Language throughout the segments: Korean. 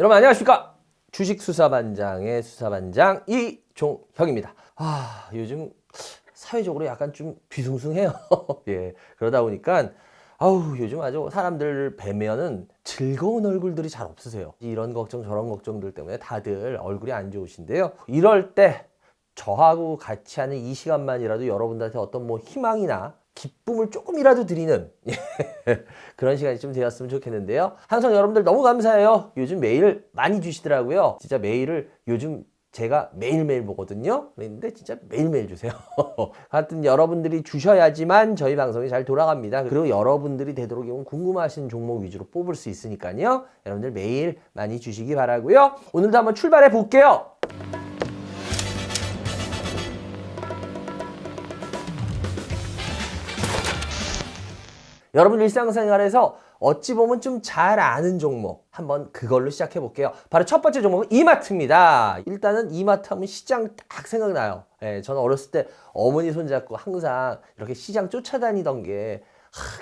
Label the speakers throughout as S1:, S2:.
S1: 여러분 안녕하십니까? 주식수사반장의 수사반장 이종혁입니다. 요즘 사회적으로 약간 좀 뒤숭숭해요. 예, 그러다 보니까 요즘 아주 사람들 뵈면은 즐거운 얼굴들이 잘 없으세요. 이런 걱정 저런 걱정들 때문에 다들 얼굴이 안 좋으신데요. 이럴 때 저하고 같이 하는 이 시간만이라도 여러분들한테 어떤 희망이나 기쁨을 조금이라도 드리는 그런 시간이 좀 되었으면 좋겠는데요. 항상 여러분들 너무 감사해요. 요즘 메일 많이 주시더라고요. 진짜 메일을 요즘 제가 매일매일 보거든요. 그런데 진짜 매일매일 주세요. 하여튼 여러분들이 주셔야지만 저희 방송이 잘 돌아갑니다. 그리고 여러분들이 되도록이면 궁금하신 종목 위주로 뽑을 수 있으니까요. 여러분들 메일 많이 주시기 바라고요. 오늘도 한번 출발해 볼게요. 여러분 일상생활에서 어찌 보면 좀 잘 아는 종목 한번 그걸로 시작해 볼게요. 바로 첫 번째 종목은 이마트입니다. 일단은 이마트 하면 시장 딱 생각나요. 예, 저는 어렸을 때 어머니 손잡고 항상 이렇게 시장 쫓아다니던 게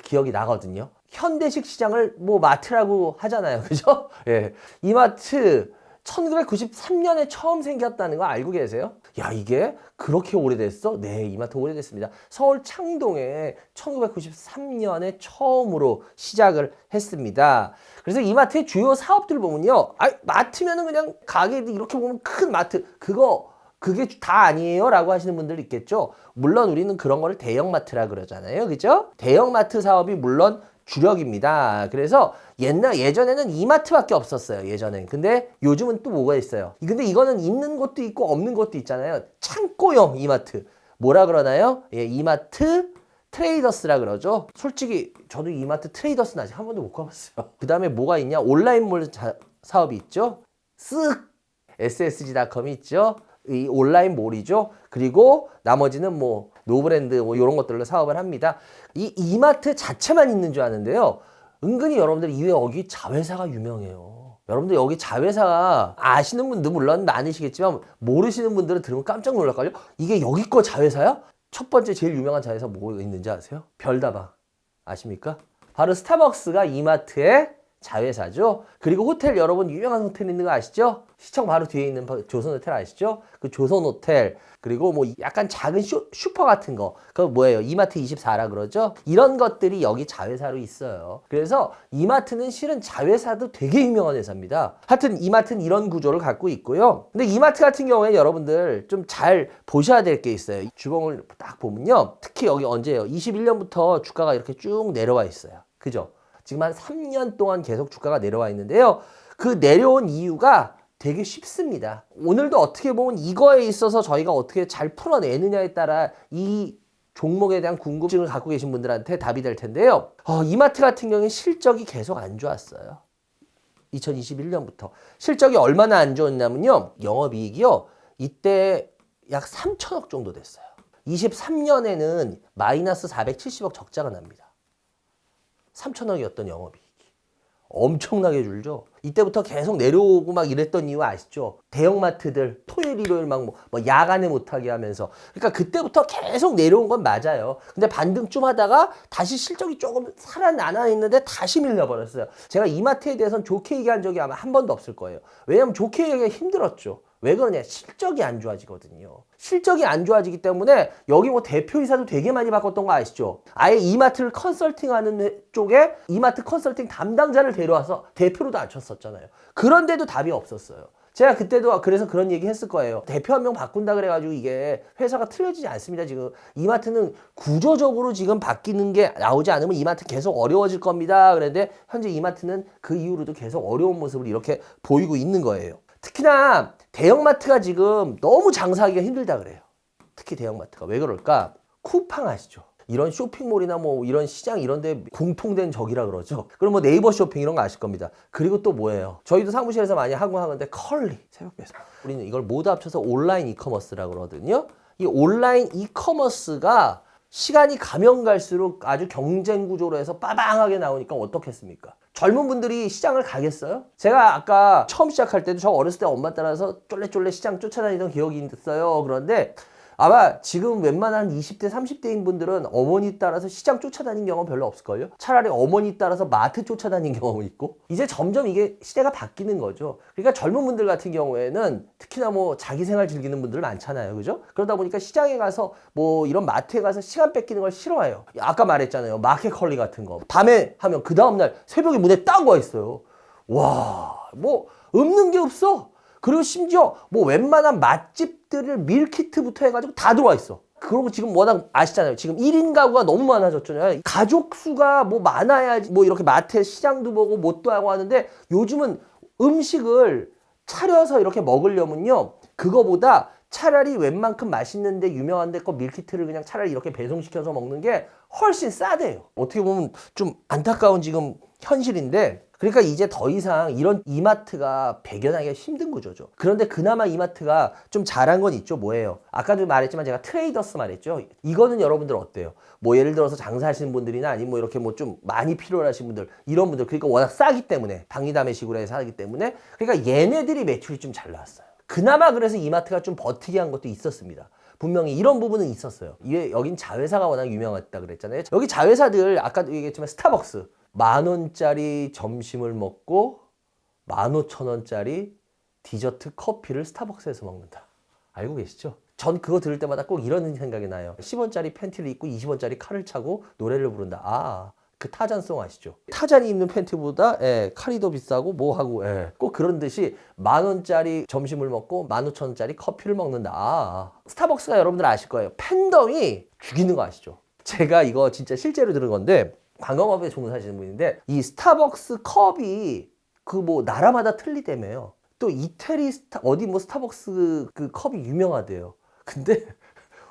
S1: 기억이 나거든요. 현대식 시장을 마트라고 하잖아요. 그죠? 예. 이마트 1993년에 처음 생겼다는 거 알고 계세요? 야, 이게 그렇게 오래됐어? 네, 이마트 오래됐습니다. 서울 창동에 1993년에 처음으로 시작을 했습니다. 그래서 이마트의 주요 사업들 보면요. 마트면은 그냥 가게들 이렇게 보면 큰 마트. 그게 다 아니에요? 라고 하시는 분들 있겠죠? 물론 우리는 그런 거를 대형마트라 그러잖아요. 그죠? 대형마트 사업이 물론 주력입니다. 그래서 예전에는 이마트밖에 없었어요. 예전엔. 근데 요즘은 또 뭐가 있어요? 근데 이거는 있는 것도 있고 없는 것도 있잖아요. 창고형 이마트. 뭐라 그러나요? 예, 이마트 트레이더스라 그러죠. 솔직히 저도 이마트 트레이더스는 아직 한 번도 못 가봤어요. 그 다음에 뭐가 있냐? 온라인몰 사업이 있죠. 쓱 ssg.com이 있죠. 이 온라인 몰이죠. 그리고 나머지는 노브랜드 이런 것들로 사업을 합니다. 이 이마트 자체만 있는 줄 아는데요. 은근히 여러분들 이외에 여기 자회사가 유명해요. 여러분들 여기 자회사 아시는 분도 물론 많으시겠지만 모르시는 분들은 들으면 깜짝 놀랄걸요. 이게 여기 거 자회사야? 첫 번째 제일 유명한 자회사 뭐가 있는지 아세요? 별다방. 아십니까? 바로 스타벅스가 이마트의 자회사죠. 그리고 호텔, 여러분 유명한 호텔 있는 거 아시죠? 시청 바로 뒤에 있는 조선호텔 아시죠? 그 조선호텔, 그리고 약간 작은 슈퍼 같은 거, 그거 뭐예요? 이마트 24라 그러죠? 이런 것들이 여기 자회사로 있어요. 그래서 이마트는 실은 자회사도 되게 유명한 회사입니다. 하여튼 이마트는 이런 구조를 갖고 있고요. 근데 이마트 같은 경우에 여러분들 좀 잘 보셔야 될 게 있어요. 주봉을 딱 보면요. 특히 여기 언제예요? 21년부터 주가가 이렇게 쭉 내려와 있어요. 그죠? 지금 한 3년 동안 계속 주가가 내려와 있는데요. 그 내려온 이유가 되게 쉽습니다. 오늘도 어떻게 보면 이거에 있어서 저희가 어떻게 잘 풀어내느냐에 따라 이 종목에 대한 궁금증을 갖고 계신 분들한테 답이 될 텐데요. 이마트 같은 경우에 실적이 계속 안 좋았어요. 2021년부터. 실적이 얼마나 안 좋았냐면요. 영업이익이요. 이때 약 3천억 정도 됐어요. 23년에는 마이너스 470억 적자가 납니다. 3천억이었던 영업이익이 엄청나게 줄죠. 이때부터 계속 내려오고 이랬던 이유 아시죠? 대형마트들 토요일 일요일 야간에 못하게 하면서, 그러니까 그때부터 계속 내려온 건 맞아요. 근데 반등좀 하다가 다시 실적이 조금 살아나나 했는데 다시 밀려버렸어요. 제가 이마트에 대해서는 좋게 얘기한 적이 아마 한 번도 없을 거예요. 왜냐면 좋게 얘기하기가 힘들었죠. 왜 그러냐? 실적이 안 좋아지거든요. 실적이 안 좋아지기 때문에 여기 대표이사도 되게 많이 바꿨던 거 아시죠? 아예 이마트를 컨설팅하는 쪽에 이마트 컨설팅 담당자를 데려와서 대표로도 앉혔었잖아요. 그런데도 답이 없었어요. 제가 그때도 그래서 그런 얘기 했을 거예요. 대표 한 명 바꾼다 그래가지고 이게 회사가 틀어지지 않습니다. 지금 이마트는 구조적으로 지금 바뀌는 게 나오지 않으면 이마트 계속 어려워질 겁니다. 그런데 현재 이마트는 그 이후로도 계속 어려운 모습을 이렇게 보이고 있는 거예요. 특히나 대형마트가 지금 너무 장사하기가 힘들다 그래요. 특히 대형마트가. 왜 그럴까? 쿠팡 아시죠? 이런 쇼핑몰이나 이런 시장 이런 데 공통된 적이라 그러죠. 그럼 네이버 쇼핑 이런 거 아실 겁니다. 그리고 또 뭐예요? 저희도 사무실에서 많이 하고 하는데 컬리, 새벽 배송. 우리는 이걸 모두 합쳐서 온라인 이커머스라고 그러거든요. 이 온라인 이커머스가 시간이 가면 갈수록 아주 경쟁 구조로 해서 빠방하게 나오니까 어떻겠습니까? 젊은 분들이 시장을 가겠어요? 제가 아까 처음 시작할 때도 저 어렸을 때 엄마 따라서 쫄래쫄래 시장 쫓아다니던 기억이 있어요. 그런데 아마 지금 웬만한 20대, 30대인 분들은 어머니 따라서 시장 쫓아다닌 경험 별로 없을걸요? 차라리 어머니 따라서 마트 쫓아다닌 경험이 있고 이제 점점 이게 시대가 바뀌는 거죠. 그러니까 젊은 분들 같은 경우에는 특히나 뭐 자기 생활 즐기는 분들 많잖아요. 그죠? 그러다 보니까 시장에 가서 뭐 이런 마트에 가서 시간 뺏기는 걸 싫어해요. 아까 말했잖아요. 마켓컬리 같은 거. 밤에 하면 그 다음날 새벽에 문에 딱 와 있어요. 와, 뭐 없는 게 없어. 그리고 심지어 뭐 웬만한 맛집들을 밀키트부터 해가지고 다 들어와 있어. 그리고 지금 워낙 아시잖아요. 지금 1인 가구가 너무 많아졌잖아요. 가족 수가 뭐 많아야지 뭐 이렇게 마트에 시장도 보고 뭣도 하고 하는데 요즘은 음식을 차려서 이렇게 먹으려면요. 그거보다 차라리 웬만큼 맛있는데 유명한 데 거 밀키트를 그냥 차라리 이렇게 배송시켜서 먹는 게 훨씬 싸대요. 어떻게 보면 좀 안타까운 지금 현실인데 그러니까 이제 더 이상 이런 이마트가 배겨나기가 힘든 구조죠. 그런데 그나마 이마트가 좀 잘한 건 있죠. 뭐예요? 아까도 말했지만 제가 트레이더스 말했죠. 이거는 여러분들 어때요? 뭐 예를 들어서 장사하시는 분들이나 아니면 뭐 이렇게 뭐 좀 많이 필요로 하시는 분들 이런 분들 그러니까 워낙 싸기 때문에 박리담회식으로 해서 하기 때문에 그러니까 얘네들이 매출이 좀 잘 나왔어요. 그나마 그래서 이마트가 좀 버티게 한 것도 있었습니다. 분명히 이런 부분은 있었어요. 이게 여긴 자회사가 워낙 유명했다 그랬잖아요. 여기 자회사들 아까도 얘기했지만 스타벅스 10,000원짜리 점심을 먹고 15,000원짜리 디저트 커피를 스타벅스에서 먹는다. 알고 계시죠? 전 그거 들을 때마다 꼭 이런 생각이 나요. 10원짜리 팬티를 입고 20원짜리 칼을 차고 노래를 부른다. 아, 그 타잔송 아시죠? 타잔이 입는 팬티보다 칼이 더 비싸고 뭐하고 꼭 그런 듯이 10,000원짜리 점심을 먹고 15,000원짜리 커피를 먹는다. 아, 스타벅스가 여러분들 아실 거예요. 팬덤이 죽이는 거 아시죠? 제가 이거 진짜 실제로 들은 건데 관광업에 종사하시는 분인데 이 스타벅스 컵이 그 뭐 나라마다 틀리다며요. 또 이태리 어디 뭐 스타벅스 그 컵이 유명하대요. 근데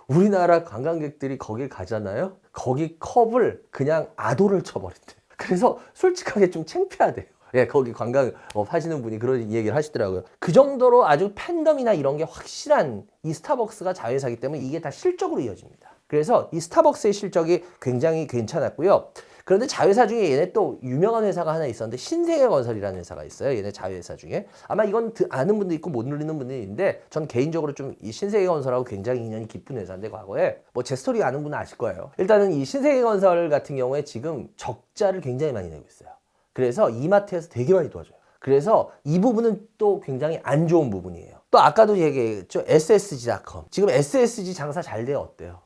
S1: 우리나라 관광객들이 거길 가잖아요. 거기 컵을 그냥 아도를 쳐버린대요. 그래서 솔직하게 좀 창피하대요. 예, 거기 관광 하시는 분이 그런 얘기를 하시더라고요. 그 정도로 아주 팬덤이나 이런 게 확실한 이 스타벅스가 자회사이기 때문에 이게 다 실적으로 이어집니다. 그래서 이 스타벅스의 실적이 굉장히 괜찮았고요. 그런데 자회사 중에 얘네 또 유명한 회사가 하나 있었는데 신세계건설이라는 회사가 있어요. 얘네 자회사 중에. 아마 이건 아는 분도 있고 못 누리는 분도 있는데 전 개인적으로 좀 이 신세계건설하고 굉장히 인연이 깊은 회사인데 과거에 뭐 제 스토리 아는 분은 아실 거예요. 일단은 이 신세계건설 같은 경우에 지금 적자를 굉장히 많이 내고 있어요. 그래서 이마트에서 되게 많이 도와줘요. 그래서 이 부분은 또 굉장히 안 좋은 부분이에요. 또 아까도 얘기했죠. SSG.com. 지금 SSG 장사 잘 돼요. 어때요?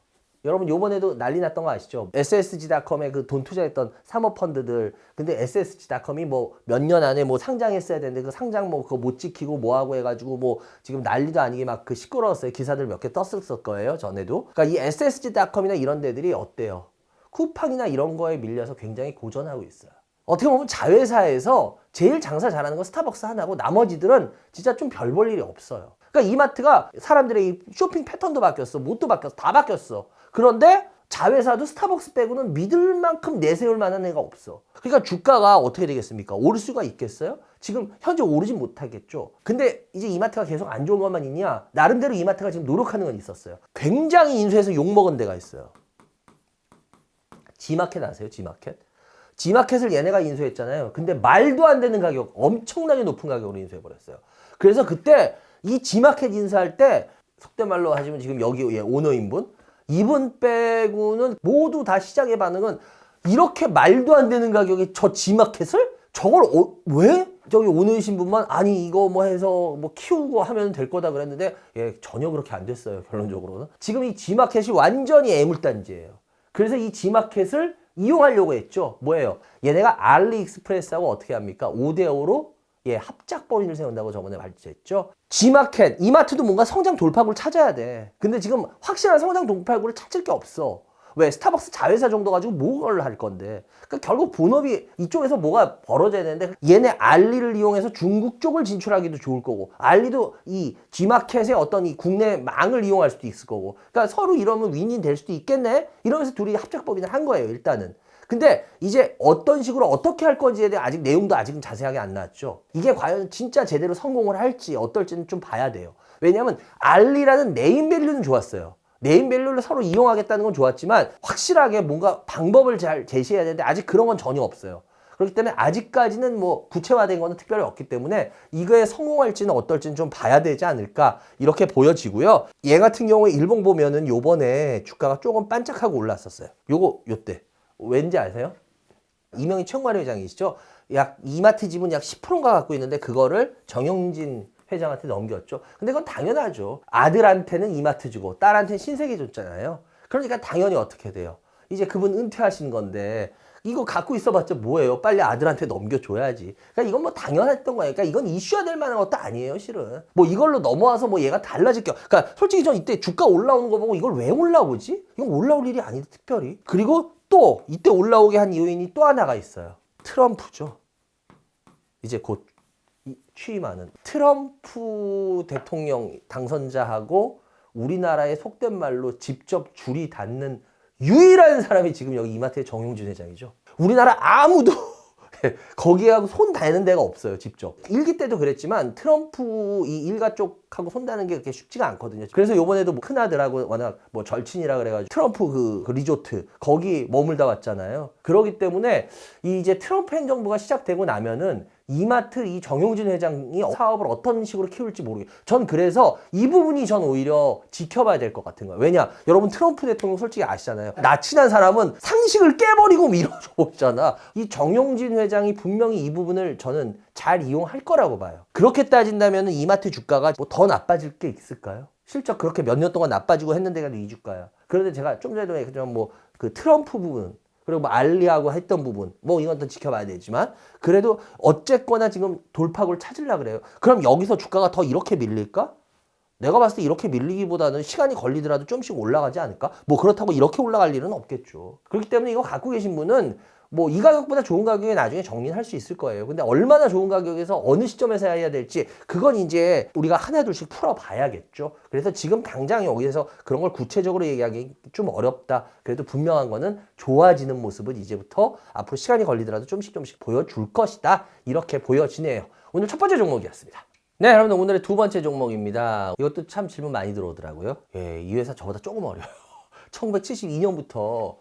S1: 여러분 요번에도 난리 났던 거 아시죠? SSG.com에 그 돈 투자했던 사모펀드들 근데 SSG.com이 뭐 몇 년 안에 뭐 상장했어야 되는데 그 상장 뭐 그거 못 지키고 뭐하고 해가지고 뭐 지금 난리도 아니게 막 그 시끄러웠어요. 기사들 몇 개 떴을 거예요. 전에도. 그러니까 이 SSG.com이나 이런 데들이 어때요? 쿠팡이나 이런 거에 밀려서 굉장히 고전하고 있어요. 어떻게 보면 자회사에서 제일 장사 잘하는 건 스타벅스 하나고 나머지들은 진짜 좀 별 볼 일이 없어요. 그러니까 이마트가 사람들의 이 쇼핑 패턴도 바뀌었어. 뭣도 바뀌었어. 다 바뀌었어. 그런데 자회사도 스타벅스 빼고는 믿을 만큼 내세울 만한 애가 없어. 그러니까 주가가 어떻게 되겠습니까? 오를 수가 있겠어요? 지금 현재 오르진 못하겠죠. 근데 이제 이마트가 계속 안 좋은 것만 있냐? 나름대로 이마트가 지금 노력하는 건 있었어요. 굉장히 인수해서 욕먹은 데가 있어요. G마켓 아세요? G마켓? G마켓을 얘네가 인수했잖아요. 근데 말도 안 되는 가격, 엄청나게 높은 가격으로 인수해버렸어요. 그래서 그때 이 G마켓 인수할 때 속된 말로 하시면 지금 여기 오너인분 이분 빼고는 모두 다 시장의 반응은 이렇게 말도 안 되는 가격에 저 G마켓을? 저걸 왜? 저기 오너이신 분만 아니 이거 뭐 해서 뭐 키우고 하면 될 거다 그랬는데 전혀 그렇게 안 됐어요. 결론적으로는. 지금 이 G마켓이 완전히 애물단지예요. 그래서 이 G마켓을 이용하려고 했죠. 뭐예요? 얘네가 알리익스프레스하고 어떻게 합니까? 5대5로 합작법인을 세운다고 저번에 발표했죠. G마켓, 이마트도 뭔가 성장 돌파구를 찾아야 돼. 근데 지금 확실한 성장 돌파구를 찾을 게 없어. 왜? 스타벅스 자회사 정도 가지고 뭘 할 건데. 그러니까 결국 본업이 이쪽에서 뭐가 벌어져야 되는데 얘네 알리를 이용해서 중국 쪽을 진출하기도 좋을 거고 알리도 이 G마켓의 어떤 이 국내 망을 이용할 수도 있을 거고 그러니까 서로 이러면 윈윈 될 수도 있겠네? 이러면서 둘이 합작법인을 한 거예요. 일단은. 근데 이제 어떤 식으로 어떻게 할 건지에 대해 아직 내용도 아직은 자세하게 안 나왔죠. 이게 과연 진짜 제대로 성공을 할지 어떨지는 좀 봐야 돼요. 왜냐하면 알리라는 네임밸류는 좋았어요. 네임밸류를 서로 이용하겠다는 건 좋았지만 확실하게 뭔가 방법을 잘 제시해야 되는데 아직 그런 건 전혀 없어요. 그렇기 때문에 아직까지는 뭐 구체화된 거는 특별히 없기 때문에 이거에 성공할지는 어떨지는 좀 봐야 되지 않을까 이렇게 보여지고요. 얘 같은 경우에 일봉 보면은 요번에 주가가 조금 반짝하고 올랐었어요. 요때 왠지 아세요? 이명희 최홍만 회장이시죠? 약 이마트 지분 약 10%가 갖고 있는데 그거를 정영진 회장한테 넘겼죠. 근데 그건 당연하죠. 아들한테는 이마트 주고 딸한테는 신세계 줬잖아요. 그러니까 당연히 어떻게 돼요? 이제 그분 은퇴하신 건데 이거 갖고 있어봤자 뭐예요? 빨리 아들한테 넘겨줘야지. 그러니까 이건 뭐 당연했던 거예요. 그러니까 이건 이슈화 될 만한 것도 아니에요, 실은. 뭐 이걸로 넘어와서 뭐 얘가 달라질 게. 그러니까 솔직히 전 이때 주가 올라오는 거 보고 이걸 왜 올라오지? 이건 올라올 일이 아니다, 특별히. 그리고 또 이때 올라오게 한 요인이 또 하나가 있어요. 트럼프죠. 이제 곧 취임하는 트럼프 대통령 당선자하고 우리나라의 속된 말로 직접 줄이 닿는 유일한 사람이 지금 여기 이마트의 정용진 회장이죠. 우리나라 아무도 거기하고 손 닿는 데가 없어요, 직접. 일기 때도 그랬지만 트럼프 이 일가 쪽하고 손 닿는 게 그렇게 쉽지가 않거든요. 그래서 요번에도 뭐 큰아들하고 워낙 뭐 절친이라 그래가지고 트럼프 그 리조트 거기 머물다 왔잖아요. 그러기 때문에 이제 트럼프 행정부가 시작되고 나면은 이마트 이 정용진 회장이 사업을 어떤 식으로 키울지 모르겠어요. 전 그래서 이 부분이 전 오히려 지켜봐야 될 것 같은 거예요. 왜냐? 여러분 트럼프 대통령 솔직히 아시잖아요. 나 친한 사람은 상식을 깨버리고 밀어줘 보잖아. 이 정용진 회장이 분명히 이 부분을 저는 잘 이용할 거라고 봐요. 그렇게 따진다면 이마트 주가가 뭐 더 나빠질 게 있을까요? 실적 그렇게 몇 년 동안 나빠지고 했는데가 이 주가야. 그런데 제가 좀 전에 뭐 그 트럼프 부분 그리고 뭐 알리하고 했던 부분 뭐 이건 또 지켜봐야 되지만 그래도 어쨌거나 지금 돌파구를 찾으려고 그래요. 그럼 여기서 주가가 더 이렇게 밀릴까? 내가 봤을 때 이렇게 밀리기보다는 시간이 걸리더라도 좀씩 올라가지 않을까? 뭐 그렇다고 이렇게 올라갈 일은 없겠죠. 그렇기 때문에 이거 갖고 계신 분은 뭐 이 가격보다 좋은 가격에 나중에 정리할 수 있을 거예요. 근데 얼마나 좋은 가격에서 어느 시점에서 해야 될지 그건 이제 우리가 하나둘씩 풀어봐야겠죠. 그래서 지금 당장 여기에서 그런 걸 구체적으로 얘기하기 좀 어렵다. 그래도 분명한 거는 좋아지는 모습은 이제부터 앞으로 시간이 걸리더라도 좀씩 보여줄 것이다. 이렇게 보여지네요. 오늘 첫 번째 종목이었습니다. 네, 여러분들 오늘의 두 번째 종목입니다. 이것도 참 질문 많이 들어오더라고요. 예, 이 회사 저보다 조금 어려요. 1972년부터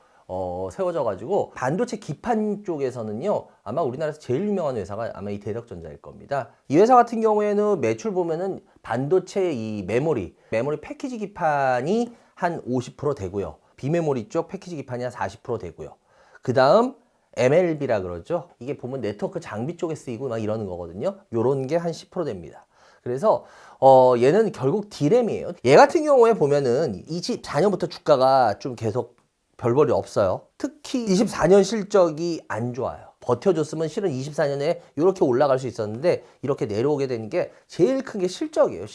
S1: 세워져가지고 반도체 기판 쪽에서는요 아마 우리나라에서 제일 유명한 회사가 아마 이 대덕전자일 겁니다. 이 회사 같은 경우에는 매출 보면은 반도체 이 메모리 패키지 기판이 한 50% 되고요. 비메모리 쪽 패키지 기판이 한 40% 되고요. 그 다음 MLB라 그러죠. 이게 보면 네트워크 장비 쪽에 쓰이고 막 이러는 거거든요. 요런 게 한 10% 됩니다. 그래서 얘는 결국 D램이에요. 얘 같은 경우에 보면은 24년부터 주가가 좀 계속 별볼이 없어요. 특히 24년 실적이 안 좋아요. 버텨줬으면 실은 24년에 이렇게 올라갈 수 있었는데 이렇게 내려오게 되는 게 제일 큰 게 실적이에요.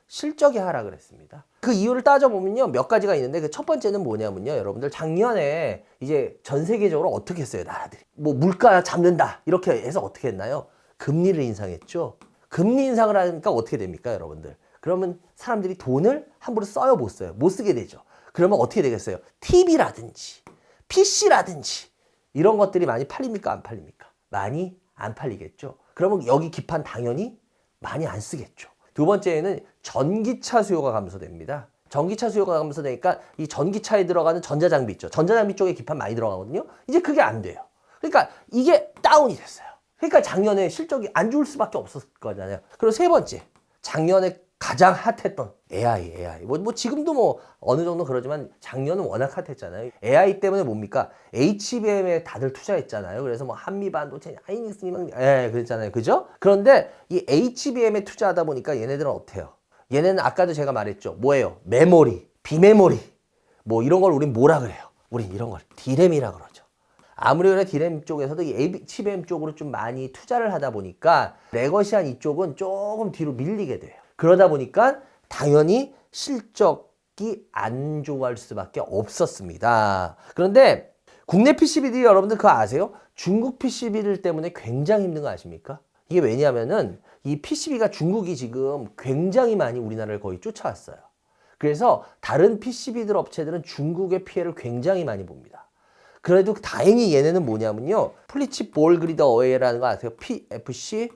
S1: 실적이 하락을 했습니다. 그 이유를 따져보면요 몇 가지가 있는데 그 첫 번째는 뭐냐면요 여러분들 작년에 이제 전 세계적으로 어떻게 했어요 나라들이 뭐 물가 잡는다 이렇게 해서 어떻게 했나요? 금리를 인상했죠. 금리 인상을 하니까 어떻게 됩니까 여러분들? 그러면 사람들이 돈을 함부로 써요 못 써요? 못 쓰게 되죠. 그러면 어떻게 되겠어요? TV라든지 PC라든지 이런 것들이 많이 팔립니까? 안 팔립니까? 많이 안 팔리겠죠. 그러면 여기 기판 당연히 많이 안 쓰겠죠. 두 번째는 전기차 수요가 감소됩니다. 전기차 수요가 감소되니까 이 전기차에 들어가는 전자장비 있죠. 전자장비 쪽에 기판 많이 들어가거든요. 이제 그게 안 돼요. 그러니까 이게 다운이 됐어요. 그러니까 작년에 실적이 안 좋을 수밖에 없었을 거잖아요. 그리고 세 번째, 작년에 가장 핫했던 AI. 뭐 지금도 뭐 어느 정도 그러지만 작년은 워낙 핫했잖아요. AI 때문에 뭡니까? HBM에 다들 투자했잖아요. 그래서 뭐 한미반도체, 하이닉스, 그랬잖아요. 그죠? 그런데 이 HBM에 투자하다 보니까 얘네들은 어때요? 얘네는 아까도 제가 말했죠. 뭐예요? 메모리, 비메모리. 뭐 이런 걸 우린 뭐라 그래요? 우린 이런 걸 D램이라 그러죠. 아무리 그래 D램 쪽에서도 이 HBM 쪽으로 좀 많이 투자를 하다 보니까 레거시한 이쪽은 조금 뒤로 밀리게 돼요. 그러다 보니까 당연히 실적이 안 좋아할 수밖에 없었습니다. 그런데 국내 PCB들이 여러분들 그거 아세요? 중국 PCB들 때문에 굉장히 힘든 거 아십니까? 이게 왜냐면은 이 PCB가 중국이 지금 굉장히 많이 우리나라를 거의 쫓아왔어요. 그래서 다른 PCB들 업체들은 중국의 피해를 굉장히 많이 봅니다. 그래도 다행히 얘네는 뭐냐면요. 플리치 볼 그리드 어웨이라는 거 아세요? PFC?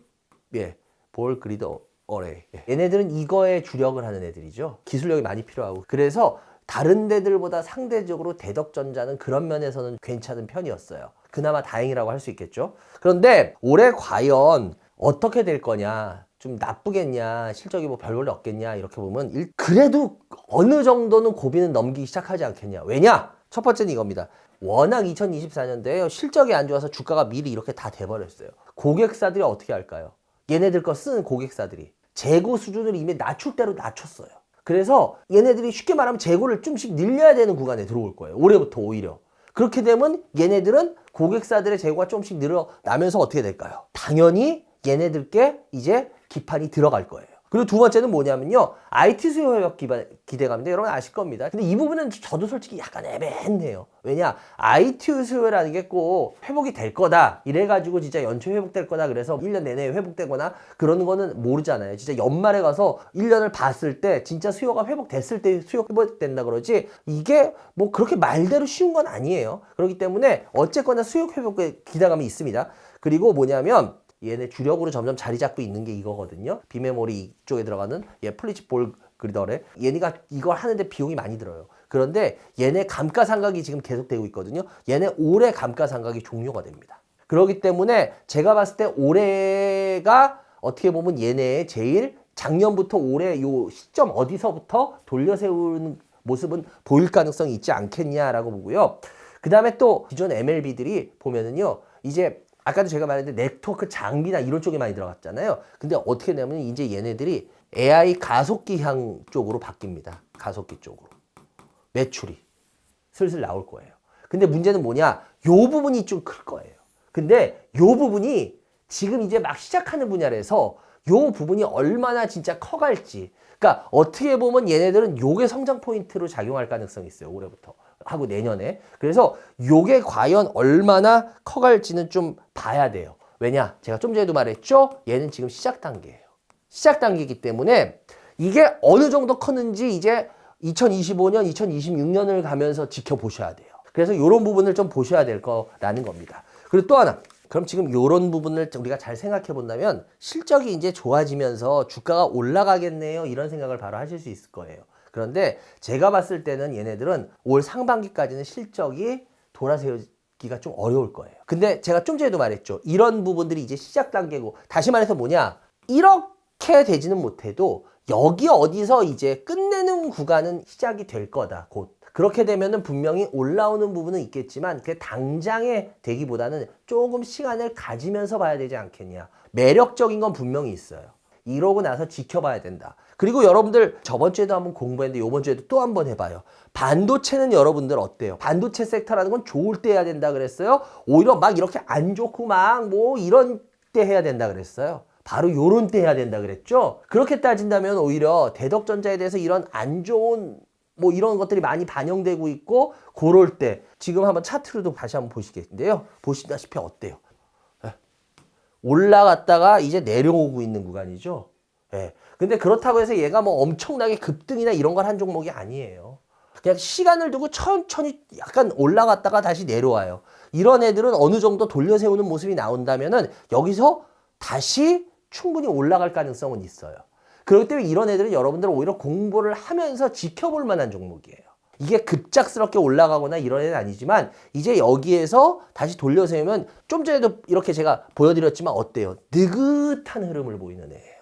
S1: 예, 볼 그리드 어웨이. 얘네들은 이거에 주력을 하는 애들이죠. 기술력이 많이 필요하고. 그래서 다른 데들보다 상대적으로 대덕전자는 그런 면에서는 괜찮은 편이었어요. 그나마 다행이라고 할 수 있겠죠. 그런데 올해 과연 어떻게 될 거냐, 좀 나쁘겠냐, 실적이 뭐 별볼일 없겠냐, 이렇게 보면 그래도 어느 정도는 고비는 넘기기 시작하지 않겠냐. 왜냐? 첫 번째는 이겁니다. 워낙 2024년도에 실적이 안 좋아서 주가가 미리 이렇게 다 돼버렸어요. 고객사들이 어떻게 할까요? 얘네들 거 쓰는 고객사들이 재고 수준을 이미 낮출 대로 낮췄어요. 그래서 얘네들이 쉽게 말하면 재고를 좀씩 늘려야 되는 구간에 들어올 거예요. 올해부터 오히려. 그렇게 되면 얘네들은 고객사들의 재고가 조금씩 늘어나면서 어떻게 될까요? 당연히 얘네들께 이제 기판이 들어갈 거예요. 그리고 두 번째는 뭐냐면요. IT 수요 회복 기대감인데 여러분 아실 겁니다. 근데 이 부분은 저도 솔직히 약간 애매했네요. 왜냐? IT 수요라는 게 꼭 회복이 될 거다. 이래가지고 진짜 연초 회복될 거다. 그래서 1년 내내 회복되거나 그러는 거는 모르잖아요. 진짜 연말에 가서 1년을 봤을 때 진짜 수요가 회복됐을 때 수요 회복된다 그러지 이게 뭐 그렇게 말대로 쉬운 건 아니에요. 그렇기 때문에 어쨌거나 수요 회복의 기대감이 있습니다. 그리고 뭐냐면 얘네 주력으로 점점 자리 잡고 있는 게 이거거든요. 비메모리 이쪽에 들어가는 플리치 볼 그리더래. 얘네가 이걸 하는데 비용이 많이 들어요. 그런데 얘네 감가상각이 지금 계속되고 있거든요. 얘네 올해 감가상각이 종료가 됩니다. 그렇기 때문에 제가 봤을 때 올해가 어떻게 보면 얘네의 제일 작년부터 올해 요 시점 어디서부터 돌려 세우는 모습은 보일 가능성이 있지 않겠냐라고 보고요. 그 다음에 또 기존 MLB들이 보면은요. 이제 아까도 제가 말했는데 네트워크 장비나 이런 쪽에 많이 들어갔잖아요. 근데 어떻게 되냐면 이제 얘네들이 AI 가속기향 쪽으로 바뀝니다. 가속기 쪽으로. 매출이 슬슬 나올 거예요. 근데 문제는 뭐냐? 요 부분이 좀 클 거예요. 근데 요 부분이 지금 이제 막 시작하는 분야라서 요 부분이 얼마나 진짜 커갈지. 그러니까 어떻게 보면 얘네들은 요게 성장 포인트로 작용할 가능성이 있어요. 올해부터. 하고 내년에. 그래서 요게 과연 얼마나 커갈지는 좀 봐야 돼요. 왜냐? 제가 좀 전에도 말했죠? 얘는 지금 시작 단계예요. 시작 단계이기 때문에 이게 어느 정도 컸는지 이제 2025년, 2026년을 가면서 지켜보셔야 돼요. 그래서 이런 부분을 좀 보셔야 될 거라는 겁니다. 그리고 또 하나. 그럼 지금 이런 부분을 우리가 잘 생각해 본다면 실적이 이제 좋아지면서 주가가 올라가겠네요. 이런 생각을 바로 하실 수 있을 거예요. 그런데 제가 봤을 때는 얘네들은 올 상반기까지는 실적이 돌아세우기가 좀 어려울 거예요. 근데 제가 좀 전에도 말했죠. 이런 부분들이 이제 시작 단계고 다시 말해서 뭐냐. 이렇게 되지는 못해도 여기 어디서 이제 끝내는 구간은 시작이 될 거다. 곧. 그렇게 되면은 분명히 올라오는 부분은 있겠지만 그게 당장에 되기보다는 조금 시간을 가지면서 봐야 되지 않겠냐. 매력적인 건 분명히 있어요. 이러고 나서 지켜봐야 된다. 그리고 여러분들 저번 주에도 한번 공부했는데 이번 주에도 또 한번 해봐요. 반도체는 여러분들 어때요? 반도체 섹터라는 건 좋을 때 해야 된다 그랬어요? 오히려 막 이렇게 안 좋고 막 뭐 이런 때 해야 된다 그랬어요? 바로 요런 때 해야 된다 그랬죠? 그렇게 따진다면 오히려 대덕전자에 대해서 이런 안 좋은 뭐 이런 것들이 많이 반영되고 있고 그럴 때 지금 한번 차트로도 다시 한번 보시겠는데요. 보시다시피 어때요? 올라갔다가 이제 내려오고 있는 구간이죠. 예. 근데 그렇다고 해서 얘가 뭐 엄청나게 급등이나 이런 걸 한 종목이 아니에요. 그냥 시간을 두고 천천히 약간 올라갔다가 다시 내려와요. 이런 애들은 어느 정도 돌려 세우는 모습이 나온다면은 여기서 다시 충분히 올라갈 가능성은 있어요. 그렇기 때문에 이런 애들은 여러분들은 오히려 공부를 하면서 지켜볼 만한 종목이에요. 이게 급작스럽게 올라가거나 이런 애는 아니지만 이제 여기에서 다시 돌려 세우면 좀 전에도 이렇게 제가 보여드렸지만 어때요? 느긋한 흐름을 보이는 애예요.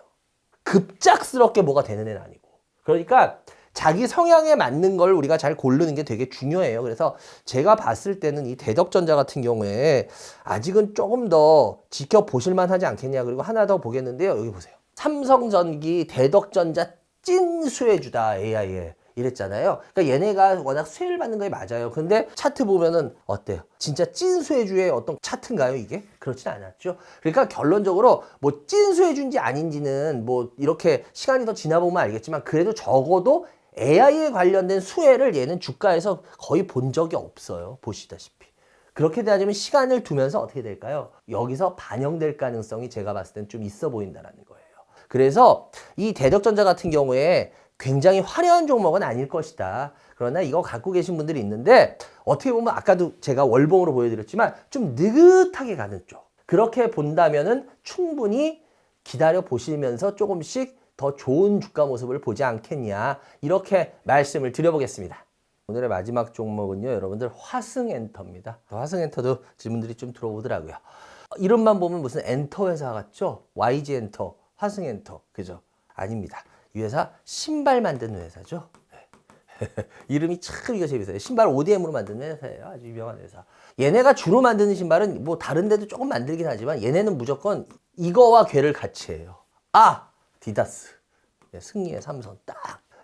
S1: 급작스럽게 뭐가 되는 애는 아니고. 그러니까 자기 성향에 맞는 걸 우리가 잘 고르는 게 되게 중요해요. 그래서 제가 봤을 때는 이 대덕전자 같은 경우에 아직은 조금 더 지켜보실 만하지 않겠냐. 그리고 하나 더 보겠는데요. 여기 보세요. 삼성전기 대덕전자 찐 수혜주다 AI에 이랬잖아요. 그러니까 얘네가 워낙 수혜를 받는 거에 맞아요. 근데 차트 보면은 어때요? 진짜 찐 수혜주의 어떤 차트인가요 이게? 그렇진 않았죠. 그러니까 결론적으로 뭐 찐 수혜주인지 아닌지는 뭐 이렇게 시간이 더 지나보면 알겠지만 그래도 적어도 AI에 관련된 수혜를 얘는 주가에서 거의 본 적이 없어요. 보시다시피. 그렇게 되자면 시간을 두면서 어떻게 될까요? 여기서 반영될 가능성이 제가 봤을 땐 좀 있어 보인다는 거예요. 그래서 이 대덕전자 같은 경우에 굉장히 화려한 종목은 아닐 것이다. 그러나 이거 갖고 계신 분들이 있는데 어떻게 보면 아까도 제가 월봉으로 보여드렸지만 좀 느긋하게 가는 쪽. 그렇게 본다면은 충분히 기다려 보시면서 조금씩 더 좋은 주가 모습을 보지 않겠냐. 이렇게 말씀을 드려보겠습니다. 오늘의 마지막 종목은요, 여러분들 화승엔터입니다. 화승엔터도 질문들이 좀 들어오더라고요. 이름만 보면 무슨 엔터 회사 같죠? YG엔터, 화승엔터, 그죠? 아닙니다. 이 회사 신발 만드는 회사죠. 이름이 참 이거 재밌어요. 신발 ODM으로 만드는 회사예요. 아주 유명한 회사. 얘네가 주로 만드는 신발은 뭐 다른 데도 조금 만들긴 하지만 얘네는 무조건 이거와 괴를 같이 해요. 디다스. 승리의 삼선 딱.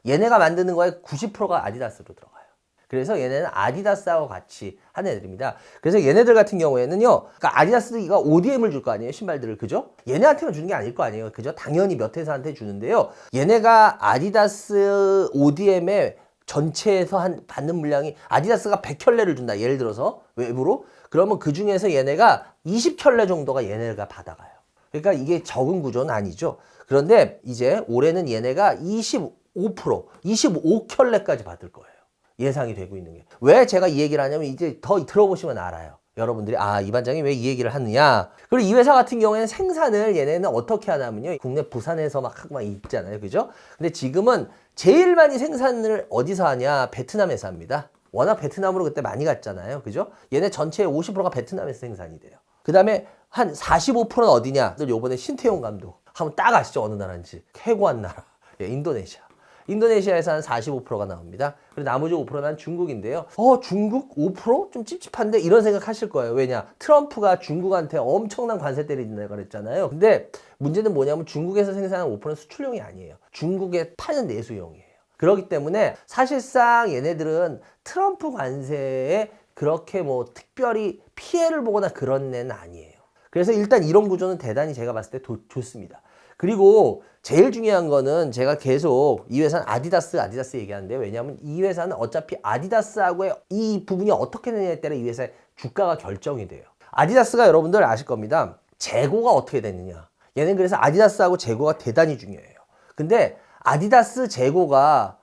S1: 얘네가 만드는 거에 90%가 아디다스로 들어가요. 그래서 얘네는 아디다스하고 같이 하는 애들입니다. 그래서 얘네들 같은 경우에는요, 그러니까 아디다스가 ODM을 줄 거 아니에요, 신발들을. 그죠? 얘네한테만 주는 게 아닐 거 아니에요. 그죠? 당연히 몇 회사한테 주는데요. 얘네가 아디다스 ODM에 전체에서 받는 물량이 아디다스가 100켤레를 준다. 예를 들어서 외부로. 그러면 그 중에서 얘네가 20켤레 정도가 얘네가 받아가요. 그러니까 이게 적은 구조는 아니죠. 그런데 이제 올해는 얘네가 25켤레까지 받을 거예요. 예상이 되고 있는 게. 왜 제가 이 얘기를 하냐면 이제 더 들어보시면 알아요. 여러분들이 이 반장이 왜 이 얘기를 하느냐. 그리고 이 회사 같은 경우에는 생산을 얘네는 어떻게 하냐면요. 국내 부산에서 막 있잖아요. 그죠? 근데 지금은 제일 많이 생산을 어디서 하냐? 베트남에서 합니다. 워낙 베트남으로 그때 많이 갔잖아요. 그죠? 얘네 전체의 50%가 베트남에서 생산이 돼요. 그 다음에 한 45%는 어디냐? 요번에 신태용 감독. 한번 딱 아시죠? 어느 나라인지. 해고한 나라. 인도네시아. 인도네시아에서 한 45%가 나옵니다. 그리고 나머지 5%는 중국인데요. 중국 5%? 좀 찝찝한데? 이런 생각 하실 거예요. 왜냐? 트럼프가 중국한테 엄청난 관세 때린다고 그랬잖아요. 근데 문제는 뭐냐면 중국에서 생산한 5%는 수출용이 아니에요. 중국에 파는 내수용이에요. 그렇기 때문에 사실상 얘네들은 트럼프 관세에 그렇게 뭐 특별히 피해를 보거나 그런 애는 아니에요. 그래서 일단 이런 구조는 대단히 제가 봤을 때 좋습니다. 그리고 제일 중요한 거는 제가 계속 이 회사는 아디다스 얘기하는데요. 왜냐하면 이 회사는 어차피 아디다스하고의 이 부분이 어떻게 되느냐에 따라 이 회사의 주가가 결정이 돼요. 아디다스가 여러분들 아실 겁니다. 재고가 어떻게 되느냐. 얘는 그래서 아디다스하고 재고가 대단히 중요해요. 근데 아디다스 재고가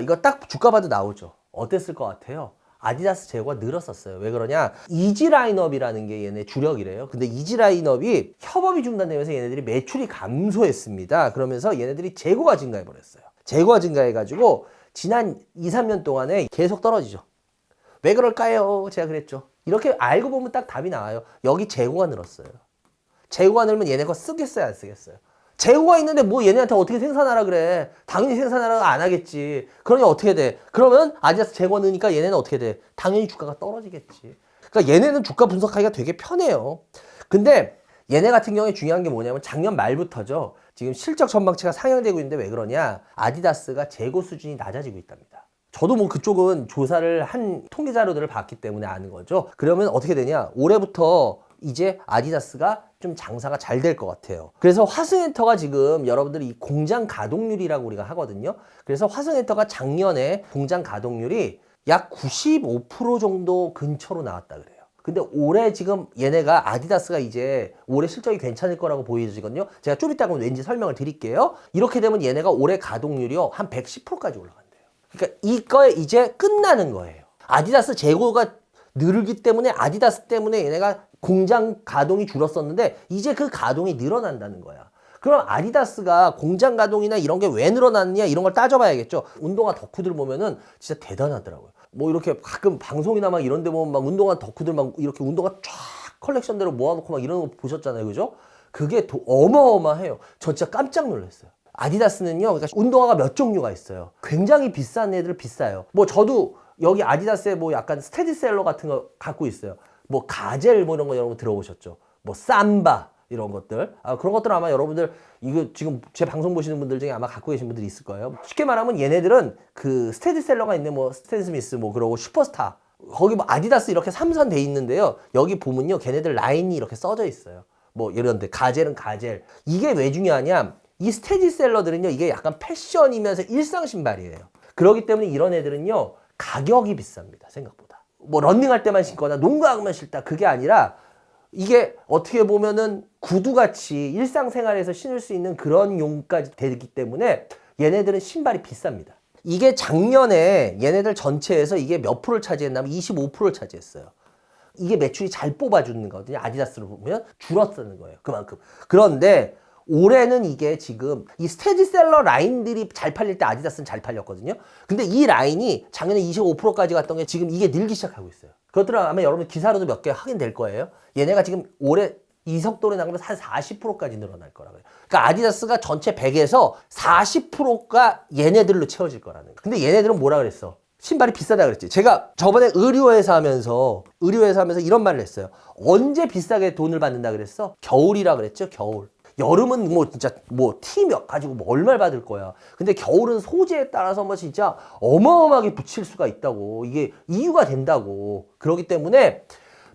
S1: 이거 딱 주가 봐도 나오죠. 어땠을 것 같아요? 아디다스 재고가 늘었었어요. 왜 그러냐? 이지 라인업이라는 게 얘네 주력이래요. 근데 이지 라인업이 협업이 중단되면서 얘네들이 매출이 감소했습니다. 그러면서 얘네들이 재고가 증가해버렸어요. 재고가 증가해가지고 지난 2, 3년 동안에 계속 떨어지죠. 왜 그럴까요? 제가 그랬죠. 이렇게 알고 보면 딱 답이 나와요. 여기 재고가 늘었어요. 재고가 늘면 얘네 거 쓰겠어요? 안 쓰겠어요? 재고가 있는데 뭐 얘네한테 어떻게 생산하라 그래. 당연히 생산하라고 안 하겠지. 그러니 어떻게 돼? 그러면 아디다스 재고가 느니까 얘네는 어떻게 돼? 당연히 주가가 떨어지겠지. 그러니까 얘네는 주가 분석하기가 되게 편해요. 근데 얘네 같은 경우에 중요한 게 뭐냐면 작년 말부터죠. 지금 실적 전망치가 상향되고 있는데 왜 그러냐? 아디다스가 재고 수준이 낮아지고 있답니다. 저도 뭐 그쪽은 조사를 한 통계 자료들을 봤기 때문에 아는 거죠. 그러면 어떻게 되냐? 올해부터 이제 아디다스가 좀 장사가 잘 될 것 같아요. 그래서 화승엔터가 지금 여러분들이 이 공장 가동률이라고 우리가 하거든요. 그래서 화승엔터가 작년에 공장 가동률이 약 95% 정도 근처로 나왔다 그래요. 근데 올해 지금 얘네가 아디다스가 이제 올해 실적이 괜찮을 거라고 보여지거든요. 제가 좀 이따가 왠지 설명을 드릴게요. 이렇게 되면 얘네가 올해 가동률이요 한 110%까지 올라간대요. 그러니까 이거에 이제 끝나는 거예요. 아디다스 재고가 늘기 때문에 아디다스 때문에 얘네가 공장 가동이 줄었었는데 이제 그 가동이 늘어난다는 거야. 그럼 아디다스가 공장 가동이나 이런 게 왜 늘어났냐 이런 걸 따져봐야겠죠. 운동화 덕후들 보면은 진짜 대단하더라고요. 뭐 이렇게 가끔 방송이나 막 이런 데 보면 막 운동화 덕후들 막 이렇게 운동화 쫙 컬렉션대로 모아놓고 막 이런 거 보셨잖아요. 그죠? 그게 어마어마해요. 저 진짜 깜짝 놀랐어요. 아디다스는요, 그러니까 운동화가 몇 종류가 있어요. 굉장히 비싼 애들 비싸요. 뭐 저도 여기 아디다스에 뭐 약간 스테디셀러 같은 거 갖고 있어요. 뭐 가젤 뭐 이런 거 여러분 들어보셨죠? 뭐 삼바 이런 것들. 그런 것들 아마 여러분들 이거 지금 제 방송 보시는 분들 중에 아마 갖고 계신 분들이 있을 거예요. 쉽게 말하면 얘네들은 그 스테디셀러가 있는 뭐 스탠 스미스 뭐 그러고 슈퍼스타 거기 뭐 아디다스 이렇게 3선 돼 있는데요. 여기 보면요. 걔네들 라인이 이렇게 써져 있어요. 뭐 이런데 가젤은 가젤. 이게 왜 중요하냐? 이 스테디셀러들은요. 이게 약간 패션이면서 일상 신발이에요. 그렇기 때문에 이런 애들은요. 가격이 비쌉니다. 생각보다. 뭐 런닝할 때만 신거나 농구하면 신다 그게 아니라 이게 어떻게 보면은 구두같이 일상생활에서 신을 수 있는 그런 용까지 되기 때문에 얘네들은 신발이 비쌉니다. 이게 작년에 얘네들 전체에서 이게 몇 프로를 차지했냐면 25%를 차지했어요. 이게 매출이 잘 뽑아주는 거거든요. 아디다스로 보면 줄었다는 거예요. 그만큼. 그런데 올해는 이게 지금 이 스테디셀러 라인들이 잘 팔릴 때 아디다스는 잘 팔렸거든요. 근데 이 라인이 작년에 25%까지 갔던 게 지금 이게 늘기 시작하고 있어요. 그것들은 아마 여러분 기사로도 몇 개 확인될 거예요. 얘네가 지금 올해 이 속도로 나가면 한 40%까지 늘어날 거라고요. 그러니까 아디다스가 전체 100에서 40%가 얘네들로 채워질 거라는 거예요. 근데 얘네들은 뭐라 그랬어? 신발이 비싸다 그랬지. 제가 저번에 의류회사 하면서 이런 말을 했어요. 언제 비싸게 돈을 받는다 그랬어? 겨울이라 그랬죠. 겨울. 여름은 뭐 진짜 뭐 티 몇 가지고 뭐 얼마를 받을 거야. 근데 겨울은 소재에 따라서 뭐 진짜 어마어마하게 붙일 수가 있다고. 이게 이유가 된다고. 그렇기 때문에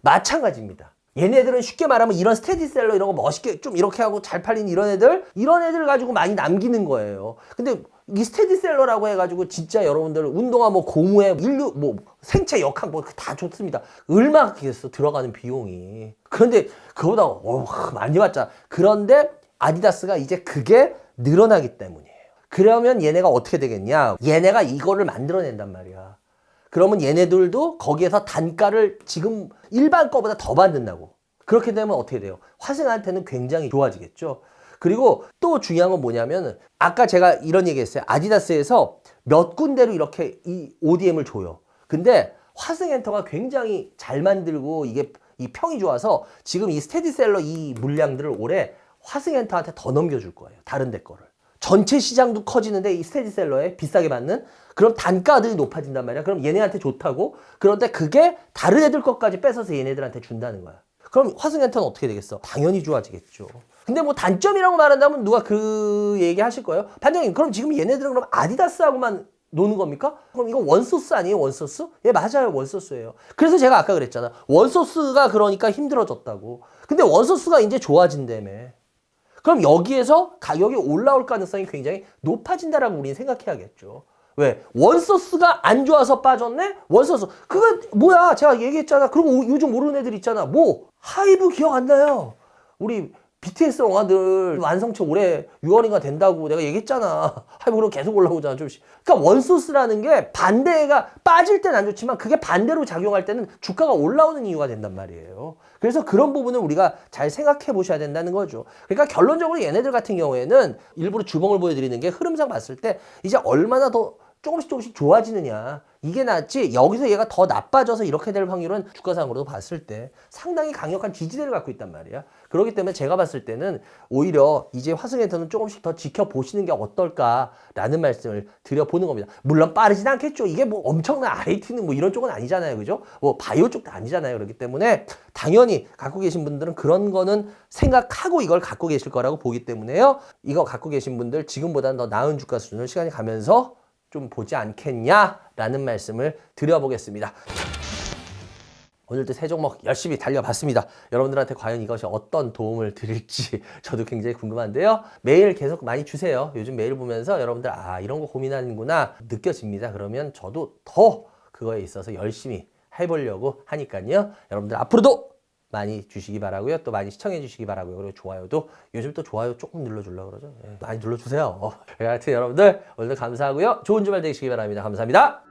S1: 마찬가지입니다. 얘네들은 쉽게 말하면 이런 스테디셀러 이런 거 멋있게 좀 이렇게 하고 잘 팔리는 이런 애들 가지고 많이 남기는 거예요. 근데 이 스테디셀러라고 해가지고 진짜 여러분들 운동화 뭐 고무에 인류 뭐 생체 역학 뭐 다 좋습니다. 얼마겠어 들어가는 비용이. 그런데 그거보다 많이 받자. 그런데 아디다스가 이제 그게 늘어나기 때문이에요. 그러면 얘네가 어떻게 되겠냐? 얘네가 이거를 만들어낸단 말이야. 그러면 얘네들도 거기에서 단가를 지금 일반 거보다 더 받는다고. 그렇게 되면 어떻게 돼요? 화승한테는 굉장히 좋아지겠죠. 그리고 또 중요한 건 뭐냐면 아까 제가 이런 얘기 했어요. 아디다스에서 몇 군데로 이렇게 이 ODM을 줘요. 근데 화승엔터가 굉장히 잘 만들고 이게 이 평이 좋아서 지금 이 스테디셀러 이 물량들을 올해 화승엔터한테 더 넘겨줄 거예요. 다른 데 거를. 전체 시장도 커지는데 이 스테디셀러에 비싸게 받는 그럼 단가들이 높아진단 말이야. 그럼 얘네한테 좋다고. 그런데 그게 다른 애들 것까지 뺏어서 얘네들한테 준다는 거야. 그럼 화승엔터는 어떻게 되겠어? 당연히 좋아지겠죠. 근데 뭐 단점이라고 말한다면 누가 그 얘기 하실 거예요? 반장님 그럼 지금 얘네들은 그럼 아디다스하고만 노는 겁니까? 그럼 이거 원소스 아니에요? 원소스? 예 맞아요 원소스예요. 그래서 제가 아까 그랬잖아. 원소스가 그러니까 힘들어졌다고. 근데 원소스가 이제 좋아진다며. 그럼 여기에서 가격이 올라올 가능성이 굉장히 높아진다라고 우리는 생각해야겠죠. 왜? 원소스가 안 좋아서 빠졌네? 원소스. 그건 뭐야? 제가 얘기했잖아. 그리고 요즘 모르는 애들 있잖아. 뭐? 하이브 기억 안 나요? 우리 BTS 영화들 완성체 올해 6월인가 된다고 내가 얘기했잖아. 하이브로 계속 올라오잖아. 조금씩. 그러니까 원소스라는 게 반대가 빠질 때는 안 좋지만 그게 반대로 작용할 때는 주가가 올라오는 이유가 된단 말이에요. 그래서 그런 부분을 우리가 잘 생각해 보셔야 된다는 거죠. 그러니까 결론적으로 얘네들 같은 경우에는 일부러 주봉을 보여드리는 게 흐름상 봤을 때 이제 얼마나 더 조금씩 좋아지느냐. 이게 낫지 여기서 얘가 더 나빠져서 이렇게 될 확률은 주가상으로도 봤을 때 상당히 강력한 지지대를 갖고 있단 말이야. 그렇기 때문에 제가 봤을 때는 오히려 이제 화승엔터는 조금씩 더 지켜보시는 게 어떨까라는 말씀을 드려보는 겁니다. 물론 빠르진 않겠죠. 이게 뭐 엄청난 IT는 뭐 이런 쪽은 아니잖아요. 그죠? 뭐 바이오 쪽도 아니잖아요. 그렇기 때문에 당연히 갖고 계신 분들은 그런 거는 생각하고 이걸 갖고 계실 거라고 보기 때문에요. 이거 갖고 계신 분들 지금보다는 더 나은 주가 수준을 시간이 가면서 좀 보지 않겠냐라는 말씀을 드려보겠습니다. 오늘도 세 종목 열심히 달려봤습니다. 여러분들한테 과연 이것이 어떤 도움을 드릴지 저도 굉장히 궁금한데요. 메일 계속 많이 주세요. 요즘 메일 보면서 여러분들 이런 거 고민하는구나 느껴집니다. 그러면 저도 더 그거에 있어서 열심히 해보려고 하니까요. 여러분들 앞으로도 많이 주시기 바라고요. 또 많이 시청해 주시기 바라고요. 그리고 좋아요도 요즘 또 좋아요 조금 눌러주려고 그러죠. 많이 눌러주세요. 하여튼 여러분들 오늘도 감사하고요. 좋은 주말 되시기 바랍니다. 감사합니다.